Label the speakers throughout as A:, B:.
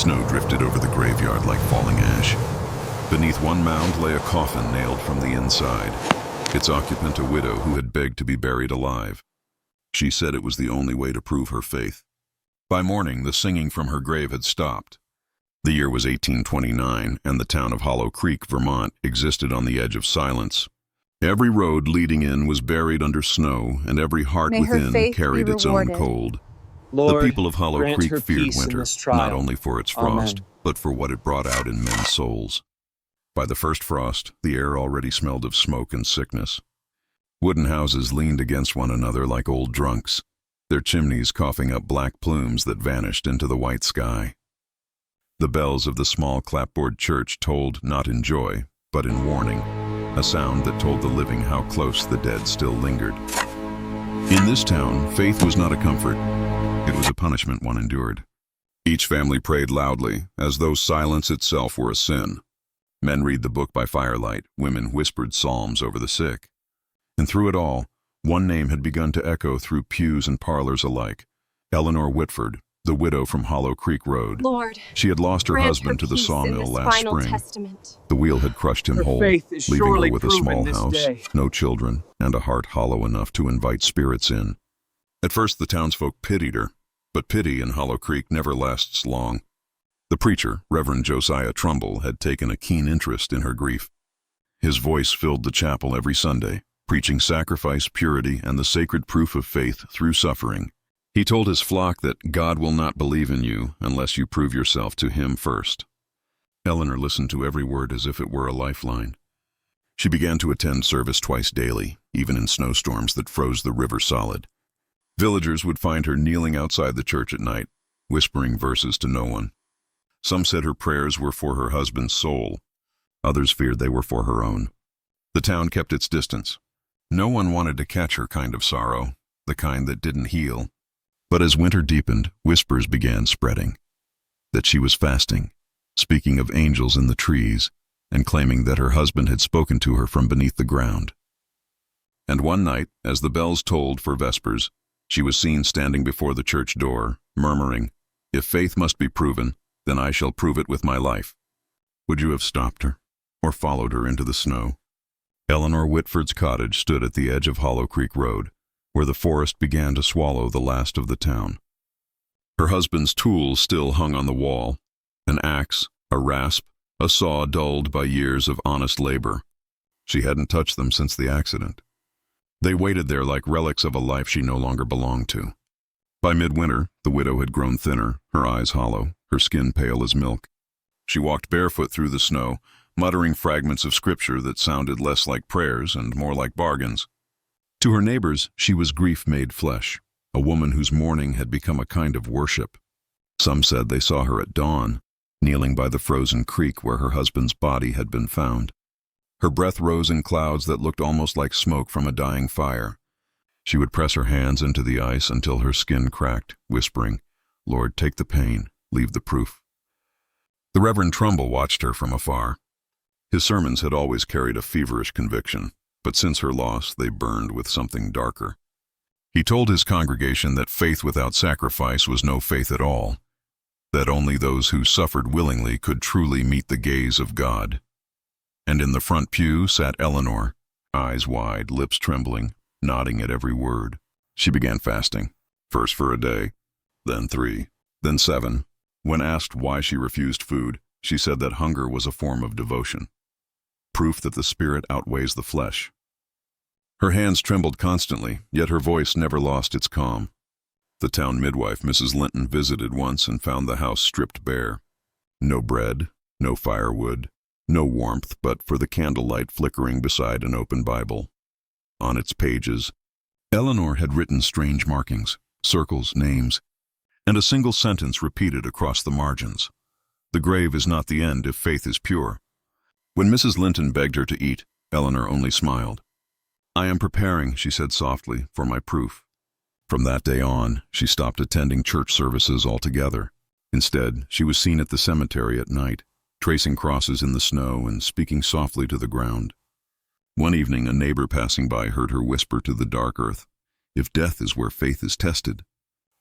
A: Snow drifted over the graveyard like falling ash. Beneath one mound lay a coffin nailed from the inside, its occupant a widow who had begged to be buried alive. She said it was the only way to prove her faith. By morning, the singing from her grave had stopped. The year was 1829, and the town of Hollow Creek, Vermont, existed on the edge of silence. Every road leading in was buried under snow, and every heart within carried its own cold.
B: Lord,
A: the people of Hollow Creek feared winter, not only for its frost,
B: Amen.
A: but for what it brought out in men's souls. By the first frost, the air already smelled of smoke and sickness. Wooden houses leaned against one another like old drunks, their chimneys coughing up black plumes that vanished into the white sky. The bells of the small clapboard church tolled not in joy, but in warning, a sound that told the living how close the dead still lingered. In this town, faith was not a comfort. It was a punishment one endured. Each family prayed loudly, as though silence itself were a sin. Men read the book by firelight, women whispered psalms over the sick. And through it all, one name had begun to echo through pews and parlors alike: Eleanor Whitford, the widow from Hollow Creek Road.
C: Lord,
A: she had lost her husband to the sawmill last spring.
C: Testament.
A: The wheel had crushed him whole, leaving her with a small house, no children, and a heart hollow enough to invite spirits in. At first the townsfolk pitied her, but pity in Hollow Creek never lasts long. The preacher, Reverend Josiah Trumbull, had taken a keen interest in her grief. His voice filled the chapel every Sunday, preaching sacrifice, purity, and the sacred proof of faith through suffering. He told his flock that God will not believe in you unless you prove yourself to Him first. Eleanor listened to every word as if it were a lifeline. She began to attend service twice daily, even in snowstorms that froze the river solid. Villagers would find her kneeling outside the church at night, whispering verses to no one. Some said her prayers were for her husband's soul. Others feared they were for her own. The town kept its distance. No one wanted to catch her kind of sorrow, the kind that didn't heal. But as winter deepened, whispers began spreading. That she was fasting, speaking of angels in the trees, and claiming that her husband had spoken to her from beneath the ground. And one night, as the bells tolled for vespers, she was seen standing before the church door, murmuring, "If faith must be proven, then I shall prove it with my life." Would you have stopped her, or followed her into the snow? Eleanor Whitford's cottage stood at the edge of Hollow Creek Road, where the forest began to swallow the last of the town. Her husband's tools still hung on the wall: an axe, a rasp, a saw dulled by years of honest labor. She hadn't touched them since the accident. They waited there like relics of a life she no longer belonged to. By midwinter, the widow had grown thinner, her eyes hollow, her skin pale as milk. She walked barefoot through the snow, muttering fragments of scripture that sounded less like prayers and more like bargains. To her neighbors, she was grief made flesh, a woman whose mourning had become a kind of worship. Some said they saw her at dawn, kneeling by the frozen creek where her husband's body had been found. Her breath rose in clouds that looked almost like smoke from a dying fire. She would press her hands into the ice until her skin cracked, whispering, "Lord, take the pain, leave the proof." The Reverend Trumbull watched her from afar. His sermons had always carried a feverish conviction, but since her loss they burned with something darker. He told his congregation that faith without sacrifice was no faith at all, that only those who suffered willingly could truly meet the gaze of God. And in the front pew sat Eleanor, eyes wide, lips trembling, nodding at every word. She began fasting, first for a day, then 3, then 7. When asked why she refused food, she said that hunger was a form of devotion, proof that the spirit outweighs the flesh. Her hands trembled constantly, yet her voice never lost its calm. The town midwife, Mrs. Linton, visited once and found the house stripped bare. No bread, no firewood, no warmth but for the candlelight flickering beside an open Bible. On its pages, Eleanor had written strange markings, circles, names, and a single sentence repeated across the margins: "The grave is not the end if faith is pure." When Mrs. Linton begged her to eat, Eleanor only smiled. "I am preparing," she said softly, "for my proof." From that day on, she stopped attending church services altogether. Instead, she was seen at the cemetery at night, tracing crosses in the snow and speaking softly to the ground. One evening, a neighbor passing by heard her whisper to the dark earth, "If death is where faith is tested,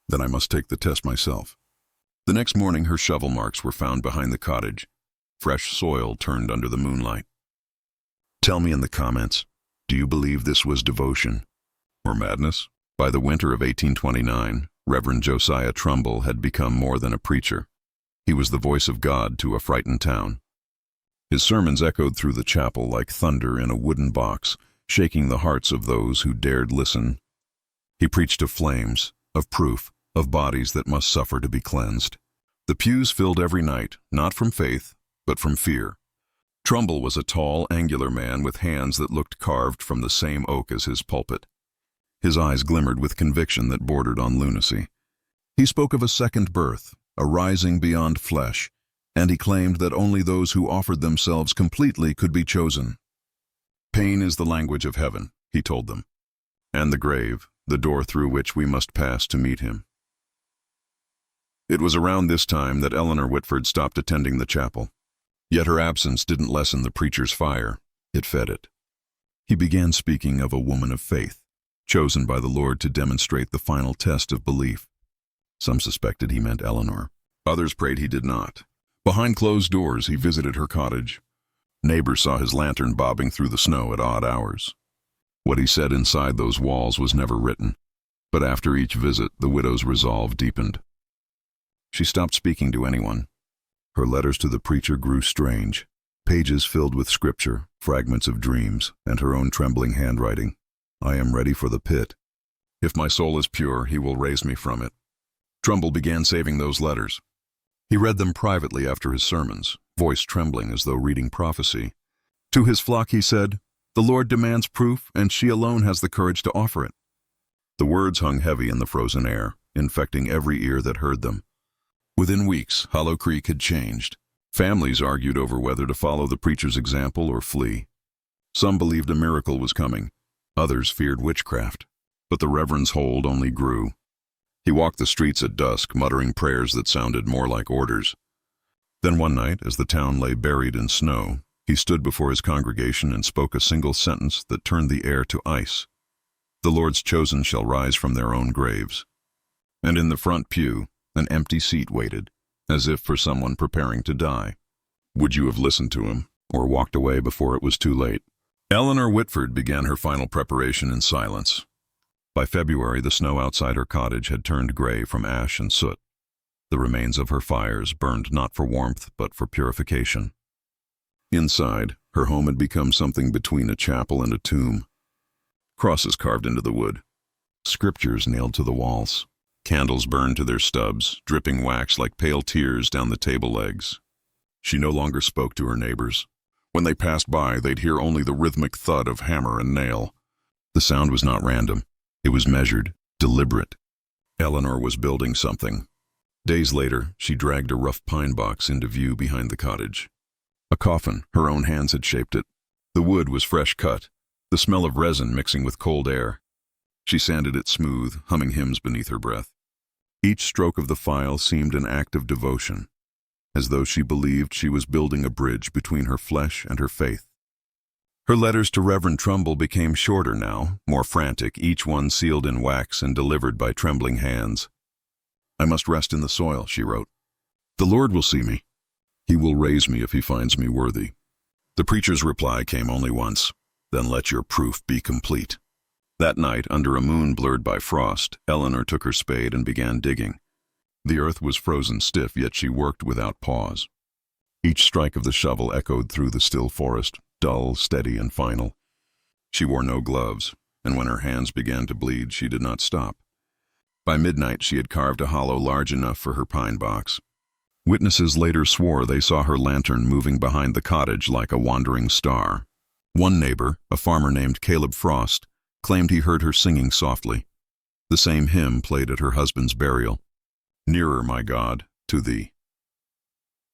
A: then I must take the test myself." The next morning, her shovel marks were found behind the cottage, fresh soil turned under the moonlight. Tell me in the comments, do you believe this was devotion or madness? By the winter of 1829, Reverend Josiah Trumbull had become more than a preacher. He was the voice of God to a frightened town. His sermons echoed through the chapel like thunder in a wooden box, shaking the hearts of those who dared listen. He preached of flames, of proof, of bodies that must suffer to be cleansed. The pews filled every night, not from faith, but from fear. Trumbull was a tall, angular man with hands that looked carved from the same oak as his pulpit. His eyes glimmered with conviction that bordered on lunacy. He spoke of a second birth, a rising beyond flesh, and he claimed that only those who offered themselves completely could be chosen. Pain is the language of heaven, he told them, and the grave, the door through which we must pass to meet him. It was around this time that Eleanor Whitford stopped attending the chapel. Yet her absence didn't lessen the preacher's fire, it fed it. He began speaking of a woman of faith, chosen by the Lord to demonstrate the final test of belief. Some suspected he meant Eleanor. Others prayed he did not. Behind closed doors, he visited her cottage. Neighbors saw his lantern bobbing through the snow at odd hours. What he said inside those walls was never written, but after each visit, the widow's resolve deepened. She stopped speaking to anyone. Her letters to the preacher grew strange, pages filled with scripture, fragments of dreams, and her own trembling handwriting. I am ready for the pit. If my soul is pure, he will raise me from it. Trumbull began saving those letters. He read them privately after his sermons, voice trembling as though reading prophecy. To his flock he said, "The Lord demands proof, and she alone has the courage to offer it." The words hung heavy in the frozen air, infecting every ear that heard them. Within weeks, Hollow Creek had changed. Families argued over whether to follow the preacher's example or flee. Some believed a miracle was coming. Others feared witchcraft. But the Reverend's hold only grew. He walked the streets at dusk, muttering prayers that sounded more like orders. Then one night, as the town lay buried in snow, he stood before his congregation and spoke a single sentence that turned the air to ice. "The Lord's chosen shall rise from their own graves." And in the front pew, an empty seat waited, as if for someone preparing to die. Would you have listened to him, or walked away before it was too late? Eleanor Whitford began her final preparation in silence. By February, the snow outside her cottage had turned gray from ash and soot. The remains of her fires burned not for warmth, but for purification. Inside, her home had become something between a chapel and a tomb. Crosses carved into the wood, scriptures nailed to the walls. Candles burned to their stubs, dripping wax like pale tears down the table legs. She no longer spoke to her neighbors. When they passed by, they'd hear only the rhythmic thud of hammer and nail. The sound was not random. It was measured, deliberate. Eleanor was building something. Days later, she dragged a rough pine box into view behind the cottage. A coffin, her own hands had shaped it. The wood was fresh cut, the smell of resin mixing with cold air. She sanded it smooth, humming hymns beneath her breath. Each stroke of the file seemed an act of devotion, as though she believed she was building a bridge between her flesh and her faith. Her letters to Reverend Trumbull became shorter now, more frantic, each one sealed in wax and delivered by trembling hands. "I must rest in the soil," she wrote. "The Lord will see me. He will raise me if he finds me worthy." The preacher's reply came only once, "Then let your proof be complete." That night, under a moon blurred by frost, Eleanor took her spade and began digging. The earth was frozen stiff, yet she worked without pause. Each strike of the shovel echoed through the still forest, dull, steady, and final. She wore no gloves, and when her hands began to bleed, she did not stop. By midnight, she had carved a hollow large enough for her pine box. Witnesses later swore they saw her lantern moving behind the cottage like a wandering star. One neighbor, a farmer named Caleb Frost, claimed he heard her singing softly. The same hymn played at her husband's burial. "Nearer, my God, to thee."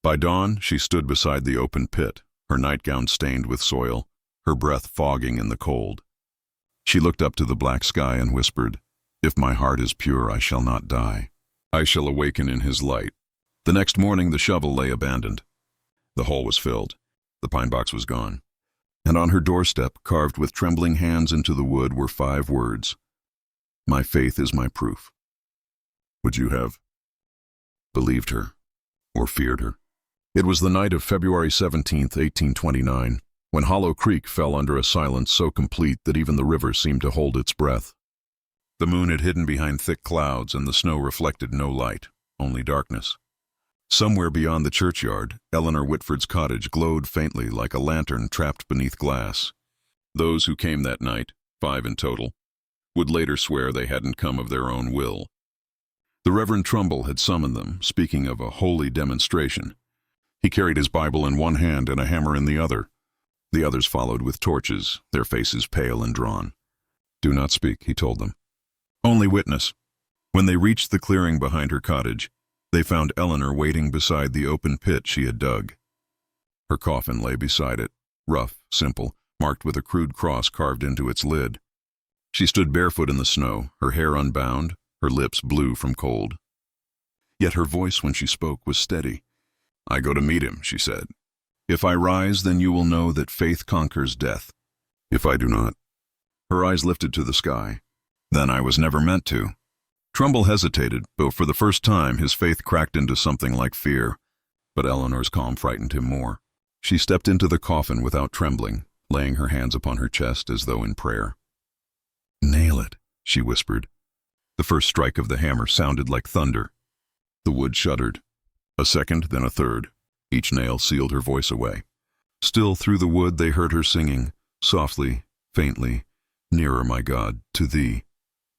A: By dawn, she stood beside the open pit, her nightgown stained with soil, her breath fogging in the cold. She looked up to the black sky and whispered, "If my heart is pure, I shall not die. I shall awaken in his light." The next morning, the shovel lay abandoned. The hole was filled. The pine box was gone. And on her doorstep, carved with trembling hands into the wood, were 5 words. "My faith is my proof." Would you have? believed her, or feared her. It was the night of February 17th, 1829, when Hollow Creek fell under a silence so complete that even the river seemed to hold its breath. The moon had hidden behind thick clouds, and the snow reflected no light, only darkness. Somewhere beyond the churchyard, Eleanor Whitford's cottage glowed faintly like a lantern trapped beneath glass. Those who came that night, 5 in total, would later swear they hadn't come of their own will. The Reverend Trumbull had summoned them, speaking of a holy demonstration. He carried his Bible in one hand and a hammer in the other. The others followed with torches, their faces pale and drawn. "Do not speak," he told them. "Only witness." When they reached the clearing behind her cottage, they found Eleanor waiting beside the open pit she had dug. Her coffin lay beside it, rough, simple, marked with a crude cross carved into its lid. She stood barefoot in the snow, her hair unbound, her lips blue from cold. Yet her voice when she spoke was steady. "I go to meet him," she said. "If I rise, then you will know that faith conquers death. If I do not." Her eyes lifted to the sky. "Then I was never meant to." Trumbull hesitated, but for the first time his faith cracked into something like fear. But Eleanor's calm frightened him more. She stepped into the coffin without trembling, laying her hands upon her chest as though in prayer. "Nail it," she whispered. The first strike of the hammer sounded like thunder. The wood shuddered. A second, then a third. Each nail sealed her voice away. Still through the wood they heard her singing, softly, faintly, "Nearer, my God, to thee."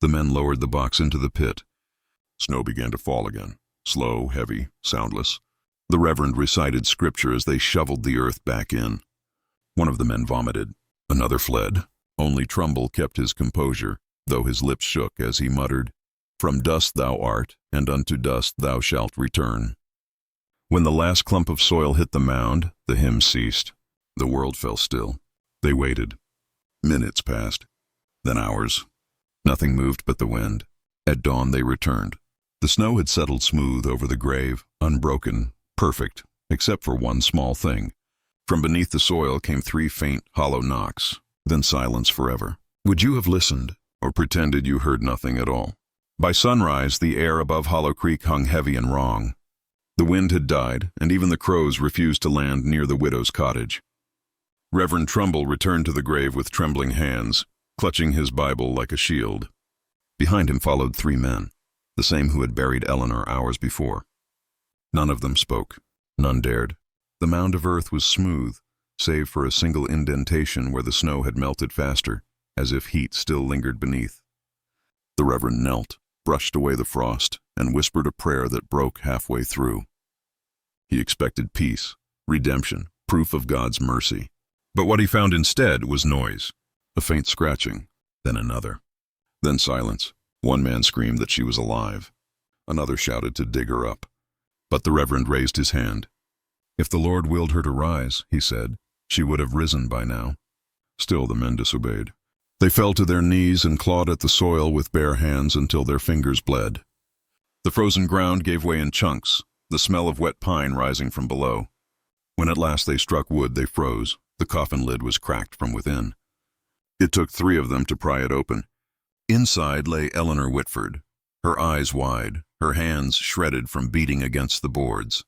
A: The men lowered the box into the pit. Snow began to fall again, slow, heavy, soundless. The Reverend recited scripture as they shoveled the earth back in. One of the men vomited. Another fled. Only Trumbull kept his composure, though his lips shook as he muttered, "From dust thou art, and unto dust thou shalt return." When the last clump of soil hit the mound, the hymn ceased. The world fell still. They waited. Minutes passed. Then hours. Nothing moved but the wind. At dawn they returned. The snow had settled smooth over the grave, unbroken, perfect, except for one small thing. From beneath the soil came 3 faint, hollow knocks, then silence forever. Would you have listened, or pretended you heard nothing at all? By sunrise, the air above Hollow Creek hung heavy and wrong. The wind had died, and even the crows refused to land near the widow's cottage. Reverend Trumbull returned to the grave with trembling hands, clutching his Bible like a shield. Behind him followed 3 men, the same who had buried Eleanor hours before. None of them spoke. None dared. The mound of earth was smooth, save for a single indentation where the snow had melted faster, as if heat still lingered beneath. The Reverend knelt, brushed away the frost, and whispered a prayer that broke halfway through. He expected peace, redemption, proof of God's mercy. But what he found instead was noise. A faint scratching, then another. Then silence. One man screamed that she was alive. Another shouted to dig her up. But the Reverend raised his hand. If the Lord willed her to rise, he said, she would have risen by now. Still the men disobeyed. They fell to their knees and clawed at the soil with bare hands until their fingers bled. The frozen ground gave way in chunks, the smell of wet pine rising from below. When at last they struck wood, they froze. The coffin lid was cracked from within. It took 3 of them to pry it open. Inside lay Eleanor Whitford, her eyes wide, her hands shredded from beating against the boards.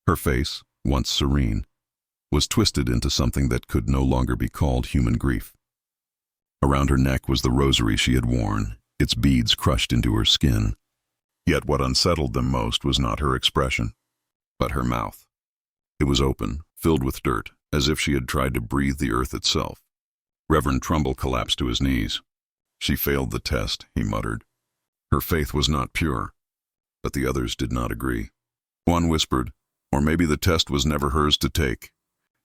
A: Her face, once serene, was twisted into something that could no longer be called human grief. Around her neck was the rosary she had worn, its beads crushed into her skin. Yet what unsettled them most was not her expression, but her mouth. It was open, filled with dirt, as if she had tried to breathe the earth itself. Reverend Trumbull collapsed to his knees. "She failed the test," he muttered. Her faith was not pure, but the others did not agree. One whispered, or maybe the test was never hers to take.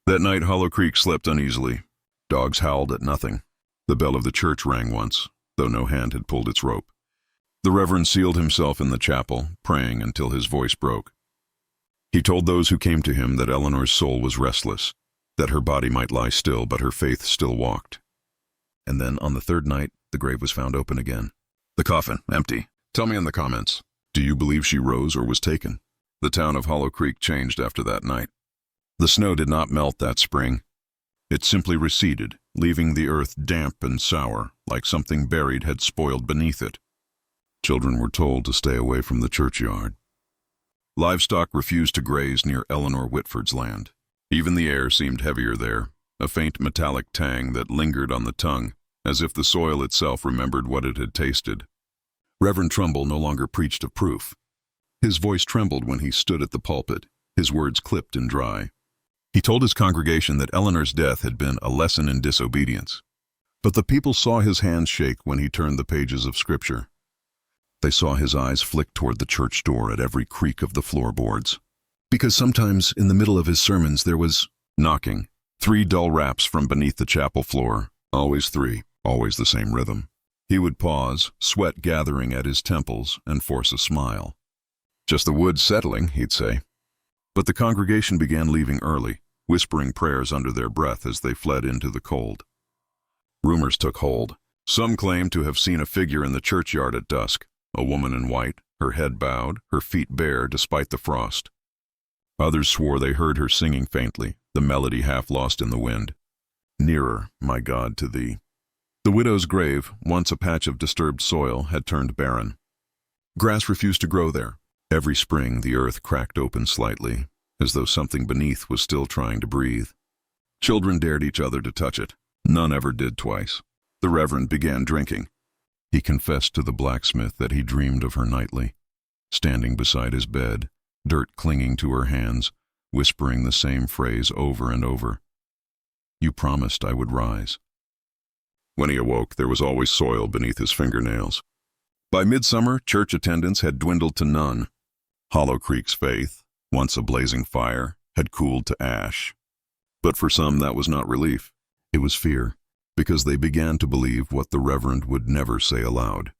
A: That night Hollow Creek slept uneasily. Dogs howled at nothing. The bell of the church rang once, though no hand had pulled its rope. The Reverend sealed himself in the chapel, praying until his voice broke. He told those who came to him that Eleanor's soul was restless, that her body might lie still, but her faith still walked. And then, on the 3rd night, the grave was found open again. The coffin, empty. Tell me in the comments, do you believe she rose or was taken? The town of Hollow Creek changed after that night. The snow did not melt that spring. It simply receded, leaving the earth damp and sour, like something buried had spoiled beneath it. Children were told to stay away from the churchyard. Livestock refused to graze near Eleanor Whitford's land. Even the air seemed heavier there, a faint metallic tang that lingered on the tongue, as if the soil itself remembered what it had tasted. Reverend Trumbull no longer preached of proof. His voice trembled when he stood at the pulpit, his words clipped and dry. He told his congregation that Eleanor's death had been a lesson in disobedience. But the people saw his hands shake when he turned the pages of Scripture. They saw his eyes flick toward the church door at every creak of the floorboards. Because sometimes in the middle of his sermons there was knocking, 3 dull raps from beneath the chapel floor, always 3, always the same rhythm. He would pause, sweat gathering at his temples, and force a smile. "Just the wood settling," he'd say. But the congregation began leaving early, whispering prayers under their breath as they fled into the cold. Rumors took hold. Some claimed to have seen a figure in the churchyard at dusk, a woman in white, her head bowed, her feet bare despite the frost. Others swore they heard her singing faintly, the melody half lost in the wind. "Nearer, my God, to thee." The widow's grave, once a patch of disturbed soil, had turned barren. Grass refused to grow there. Every spring the earth cracked open slightly, as though something beneath was still trying to breathe. Children dared each other to touch it. None ever did twice. The Reverend began drinking. He confessed to the blacksmith that he dreamed of her nightly, standing beside his bed, dirt clinging to her hands, whispering the same phrase over and over. "You promised I would rise." When he awoke, there was always soil beneath his fingernails. By midsummer, church attendance had dwindled to none. Hollow Creek's faith, once a blazing fire, had cooled to ash. But for some that was not relief. It was fear, because they began to believe what the Reverend would never say aloud,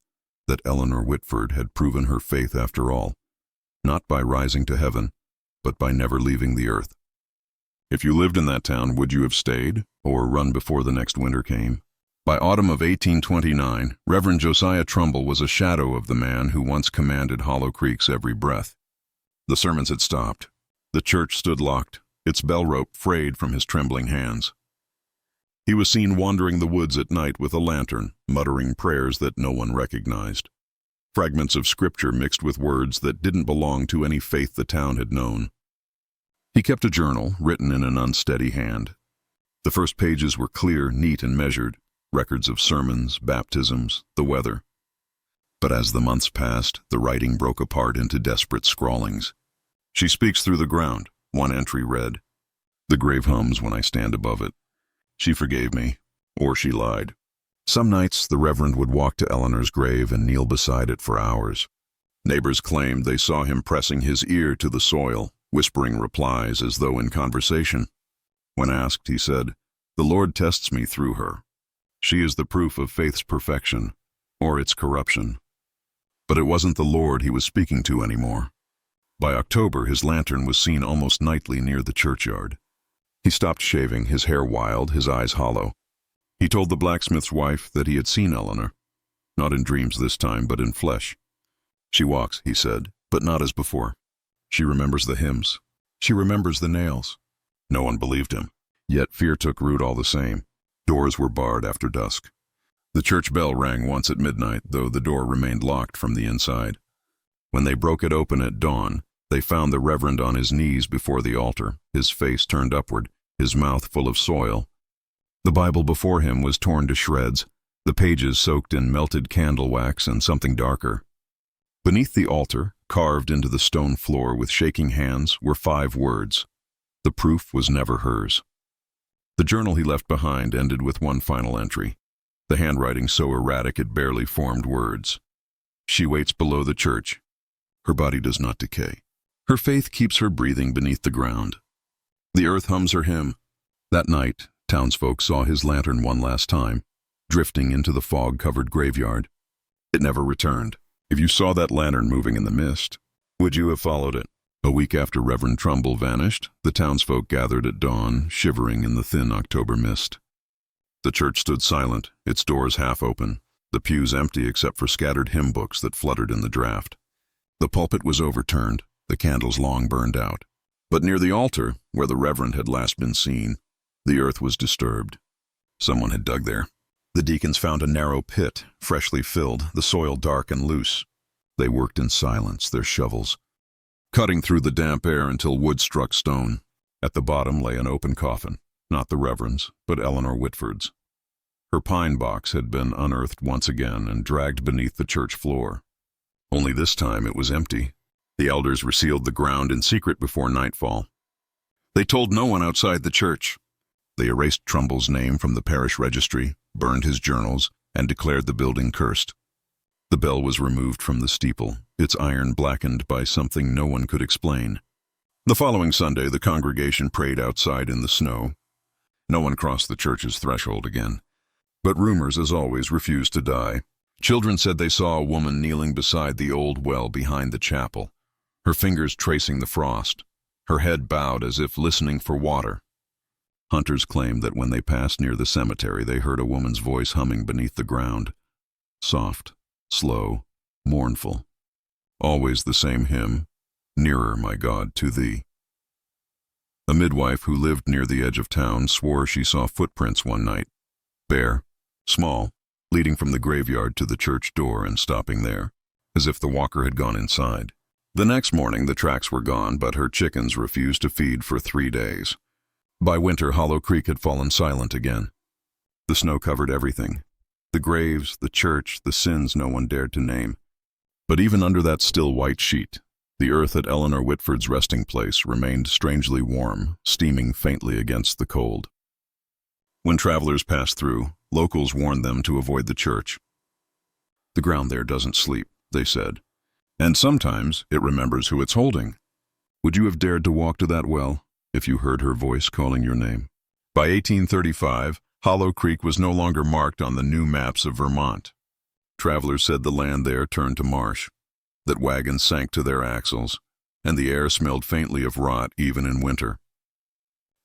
A: that Eleanor Whitford had proven her faith after all, not by rising to heaven, but by never leaving the earth. If you lived in that town, would you have stayed, or run before the next winter came? By autumn of 1829, Reverend Josiah Trumbull was a shadow of the man who once commanded Hollow Creek's every breath. The sermons had stopped. The church stood locked, its bell rope frayed from his trembling hands. He was seen wandering the woods at night with a lantern, muttering prayers that no one recognized. Fragments of scripture mixed with words that didn't belong to any faith the town had known. He kept a journal, written in an unsteady hand. The first pages were clear, neat, and measured, records of sermons, baptisms, the weather. But as the months passed, the writing broke apart into desperate scrawlings. "She speaks through the ground," one entry read. "The grave hums when I stand above it. She forgave me, or she lied." Some nights the Reverend would walk to Eleanor's grave and kneel beside it for hours. Neighbors claimed they saw him pressing his ear to the soil, whispering replies as though in conversation. When asked, he said, "The Lord tests me through her. She is the proof of faith's perfection, or its corruption." But it wasn't the Lord he was speaking to anymore. By October, his lantern was seen almost nightly near the churchyard. He stopped shaving, his hair wild, his eyes hollow. He told the blacksmith's wife that he had seen Eleanor, not in dreams this time, but in flesh. "She walks," he said, "but not as before. She remembers the hymns. She remembers the nails." No one believed him. Yet fear took root all the same. Doors were barred after dusk. The church bell rang once at midnight, though the door remained locked from the inside. When they broke it open at dawn, they found the Reverend on his knees before the altar, his face turned upward, his mouth full of soil. The Bible before him was torn to shreds, the pages soaked in melted candle wax and something darker. Beneath the altar, carved into the stone floor with shaking hands, were 5 words. The proof was never hers. The journal he left behind ended with one final entry, the handwriting so erratic it barely formed words. "She waits below the church. Her body does not decay. Her faith keeps her breathing beneath the ground. The earth hums her hymn." That night, townsfolk saw his lantern one last time, drifting into the fog-covered graveyard. It never returned. If you saw that lantern moving in the mist, would you have followed it? A week after Reverend Trumbull vanished, the townsfolk gathered at dawn, shivering in the thin October mist. The church stood silent, its doors half open, the pews empty except for scattered hymn books that fluttered in the draft. The pulpit was overturned, the candles long burned out. But near the altar, where the Reverend had last been seen, the earth was disturbed. Someone had dug there. The deacons found a narrow pit, freshly filled, the soil dark and loose. They worked in silence, their shovels. cutting through the damp air until wood struck stone. At the bottom lay an open coffin, not the Reverend's, but Eleanor Whitford's. Her pine box had been unearthed once again and dragged beneath the church floor. Only this time it was empty. The elders resealed the ground in secret before nightfall. They told no one outside the church. They erased Trumbull's name from the parish registry, burned his journals, and declared the building cursed. The bell was removed from the steeple, its iron blackened by something no one could explain. The following Sunday, the congregation prayed outside in the snow. No one crossed the church's threshold again. But rumors, as always, refused to die. Children said they saw a woman kneeling beside the old well behind the chapel, her fingers tracing the frost, her head bowed as if listening for water. Hunters claimed that when they passed near the cemetery, they heard a woman's voice humming beneath the ground. Soft, slow, mournful. Always the same hymn, "Nearer, my God, to thee." A midwife who lived near the edge of town swore she saw footprints one night, bare, small, leading from the graveyard to the church door and stopping there, as if the walker had gone inside. The next morning the tracks were gone, but her chickens refused to feed for 3 days. By winter, Hollow Creek had fallen silent again. The snow covered everything. The graves, the church, the sins no one dared to name. But even under that still white sheet, the earth at Eleanor Whitford's resting place remained strangely warm, steaming faintly against the cold. When travelers passed through, locals warned them to avoid the church. "The ground there doesn't sleep," they said, "and sometimes it remembers who it's holding." Would you have dared to walk to that well if you heard her voice calling your name? By 1835, Hollow Creek was no longer marked on the new maps of Vermont. Travelers said the land there turned to marsh, that wagons sank to their axles, and the air smelled faintly of rot even in winter.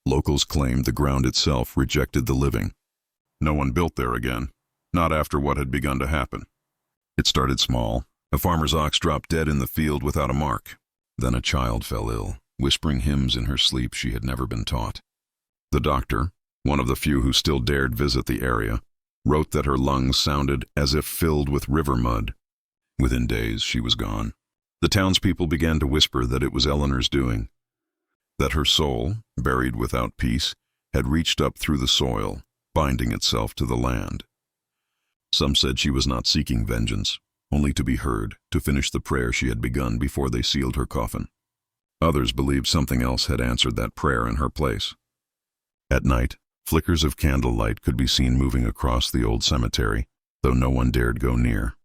A: Locals claimed the ground itself rejected the living. No one built there again, not after what had begun to happen. It started small. A farmer's ox dropped dead in the field without a mark. Then a child fell ill, whispering hymns in her sleep she had never been taught. The doctor, one of the few who still dared visit the area, wrote that her lungs sounded as if filled with river mud. Within days, she was gone. The townspeople began to whisper that it was Eleanor's doing, that her soul, buried without peace, had reached up through the soil, binding itself to the land. Some said she was not seeking vengeance, only to be heard, to finish the prayer she had begun before they sealed her coffin. Others believed something else had answered that prayer in her place. At night, flickers of candlelight could be seen moving across the old cemetery, though no one dared go near.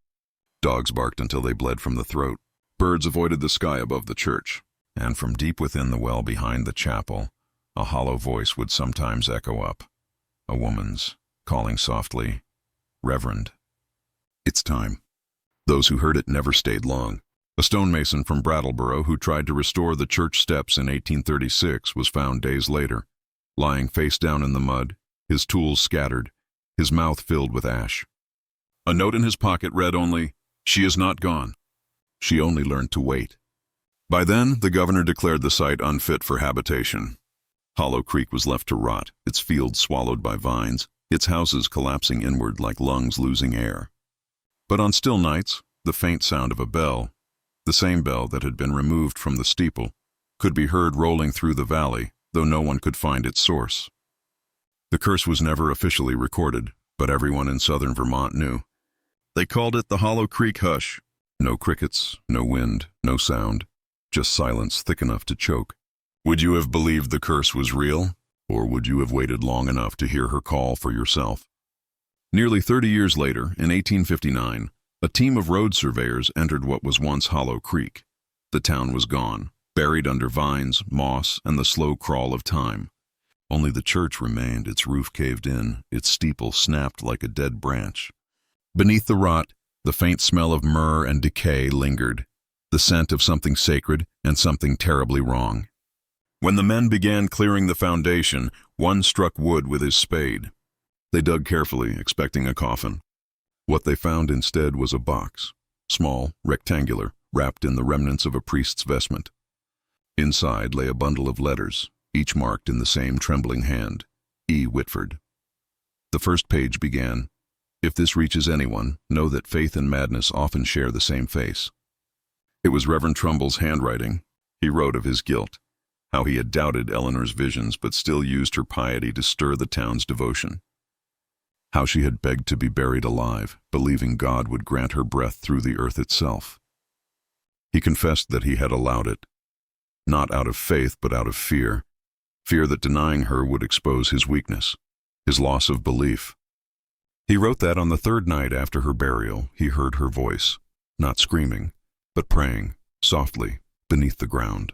A: Dogs barked until they bled from the throat. Birds avoided the sky above the church, and from deep within the well behind the chapel, a hollow voice would sometimes echo up. A woman's, calling softly, "Reverend." It's time. Those who heard it never stayed long. A stonemason from Brattleboro who tried to restore the church steps in 1836 was found days later, lying face down in the mud, his tools scattered, his mouth filled with ash. A note in his pocket read only, "She is not gone. She only learned to wait." By then, the governor declared the site unfit for habitation. Hollow Creek was left to rot, its fields swallowed by vines, its houses collapsing inward like lungs losing air. But on still nights, the faint sound of a bell, the same bell that had been removed from the steeple, could be heard rolling through the valley, though no one could find its source. The curse was never officially recorded, but everyone in southern Vermont knew. They called it the Hollow Creek Hush. No crickets, no wind, no sound, just silence thick enough to choke. Would you have believed the curse was real, or would you have waited long enough to hear her call for yourself? Nearly 30 years later, in 1859, a team of road surveyors entered what was once Hollow Creek. The town was gone, buried under vines, moss, and the slow crawl of time. Only the church remained, its roof caved in, its steeple snapped like a dead branch. Beneath the rot, the faint smell of myrrh and decay lingered, the scent of something sacred and something terribly wrong. When the men began clearing the foundation, one struck wood with his spade. They dug carefully, expecting a coffin. What they found instead was a box, small, rectangular, wrapped in the remnants of a priest's vestment. Inside lay a bundle of letters, each marked in the same trembling hand, E. Whitford. The first page began, "If this reaches anyone, know that faith and madness often share the same face." It was Reverend Trumbull's handwriting, He wrote of his guilt, how he had doubted Eleanor's visions but still used her piety to stir the town's devotion, how she had begged to be buried alive, believing God would grant her breath through the earth itself. He confessed that he had allowed it, not out of faith but out of fear that denying her would expose his weakness, his loss of belief. He wrote that on the third night after her burial, he heard her voice, not screaming, but praying, softly, beneath the ground.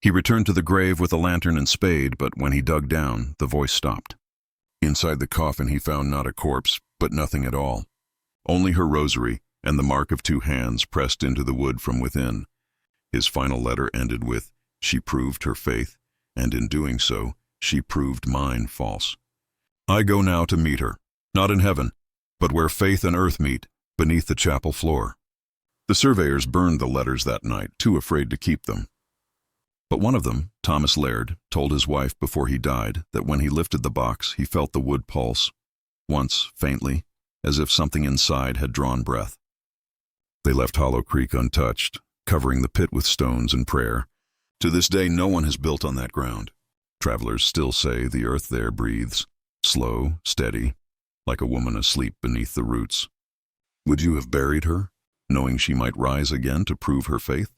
A: He returned to the grave with a lantern and spade, but when he dug down, the voice stopped. Inside the coffin he found not a corpse, but nothing at all. Only her rosary and the mark of 2 hands pressed into the wood from within. His final letter ended with, "She proved her faith, and in doing so, she proved mine false. I go now to meet her, not in heaven, but where faith and earth meet, beneath the chapel floor." The surveyors burned the letters that night, too afraid to keep them. But one of them, Thomas Laird, told his wife before he died that when he lifted the box, he felt the wood pulse, once faintly, as if something inside had drawn breath. They left Hollow Creek untouched, covering the pit with stones and prayer. To this day, no one has built on that ground. Travelers still say the earth there breathes, slow, steady, like a woman asleep beneath the roots. Would you have buried her, knowing she might rise again to prove her faith?